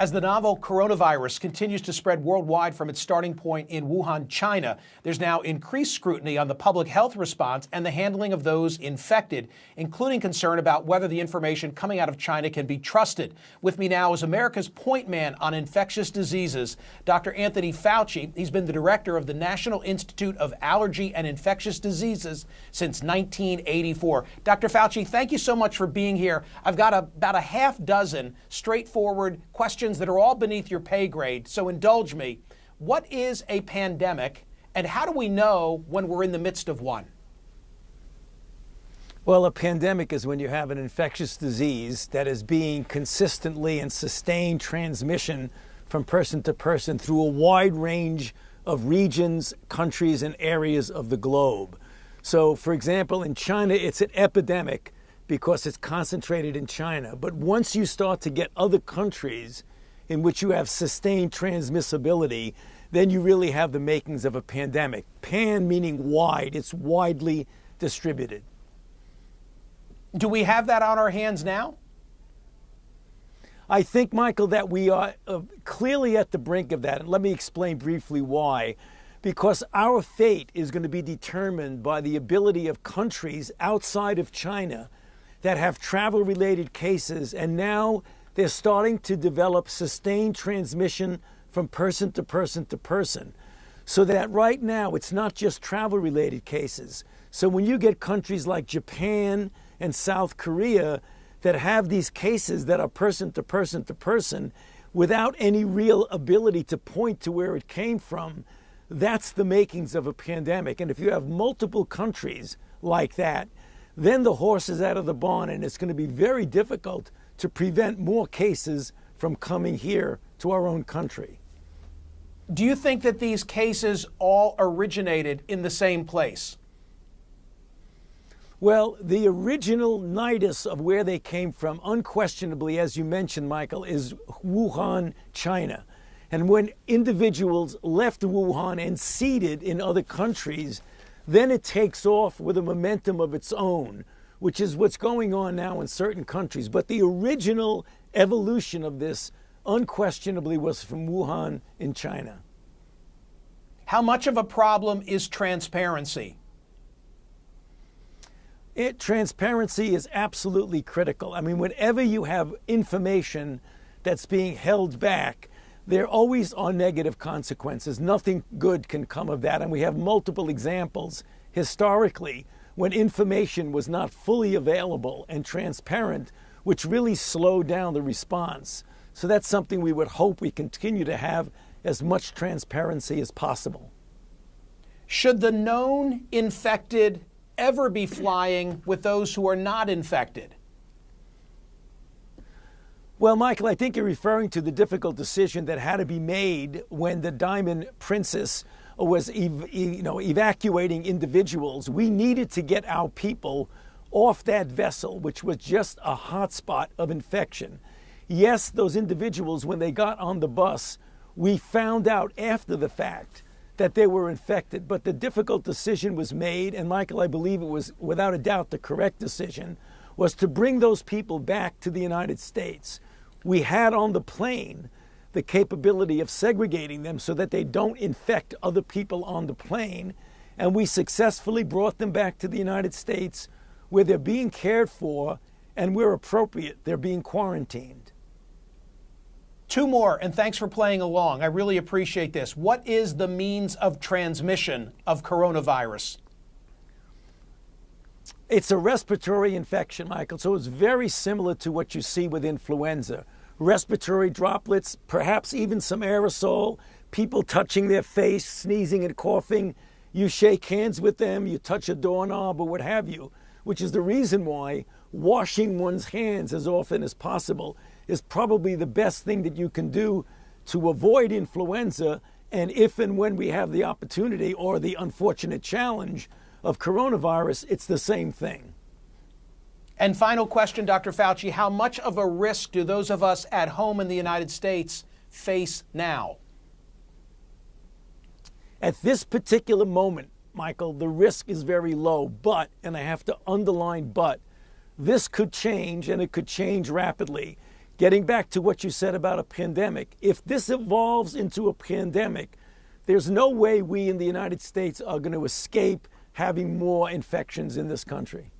As the novel coronavirus continues to spread worldwide from its starting point in Wuhan, China, there's now increased scrutiny on the public health response and the handling of those infected, including concern about whether the information coming out of China can be trusted. With me now is America's point man on infectious diseases, Dr. Anthony Fauci. He's been the director of the National Institute of Allergy and Infectious Diseases since 1984. Dr. Fauci, thank you so much for being here. I've got about a half dozen straightforward questions that are all beneath your pay grade, so indulge me. What is a pandemic, and how do we know when we're in the midst of one? Well, a pandemic is when you have an infectious disease that is being consistently and sustained transmission from person to person through a wide range of regions, countries, and areas of the globe. So, for example, in China, it's an epidemic because it's concentrated in China. But once you start to get other countries in which you have sustained transmissibility, then you really have the makings of a pandemic. Pan meaning wide, it's widely distributed. Do we have that on our hands now? I think, Michael, that we are clearly at the brink of that. And let me explain briefly why. Because our fate is going to be determined by the ability of countries outside of China that have travel-related cases, and now they're starting to develop sustained transmission from person to person to person. So that right now, it's not just travel-related cases. So when you get countries like Japan and South Korea that have these cases that are person to person to person without any real ability to point to where it came from, that's the makings of a pandemic. And if you have multiple countries like that, then the horse is out of the barn, and it's going to be very difficult to prevent more cases from coming here to our own country. Do you think that these cases all originated in the same place? Well, the original nidus of where they came from, unquestionably, as you mentioned, Michael, is Wuhan, China. And when individuals left Wuhan and seeded in other countries, then it takes off with a momentum of its own, which is what's going on now in certain countries. But the original evolution of this unquestionably was from Wuhan in China. How much of a problem is transparency? Transparency is absolutely critical. I mean, whenever you have information that's being held back, there always are negative consequences. Nothing good can come of that. And we have multiple examples historically when information was not fully available and transparent, which really slowed down the response. So that's something we would hope we continue to have as much transparency as possible. Should the known infected ever be flying with those who are not infected? Well, Michael, I think you're referring to the difficult decision that had to be made when the Diamond Princess was evacuating individuals. We needed to get our people off that vessel, which was just a hotspot of infection. Yes, those individuals, when they got on the bus, we found out after the fact that they were infected. But the difficult decision was made, and Michael, I believe it was without a doubt the correct decision, was to bring those people back to the United States. We had on the plane the capability of segregating them so that they don't infect other people on the plane. And we successfully brought them back to the United States where they're being cared for, and where appropriate, they're being quarantined. Two more, and thanks for playing along. I really appreciate this. What is the means of transmission of coronavirus? It's a respiratory infection, Michael, so it's very similar to what you see with influenza. Respiratory droplets, perhaps even some aerosol, people touching their face, sneezing and coughing. You shake hands with them, you touch a doorknob or what have you, which is the reason why washing one's hands as often as possible is probably the best thing that you can do to avoid influenza. And if and when we have the opportunity or the unfortunate challenge of coronavirus, it's the same thing. And final question, Dr. Fauci, how much of a risk do those of us at home in the United States face now? At this particular moment, Michael, the risk is very low, but, and I have to underline but, this could change, and it could change rapidly. Getting back to what you said about a pandemic, if this evolves into a pandemic, there's no way we in the United States are going to escape having more infections in this country.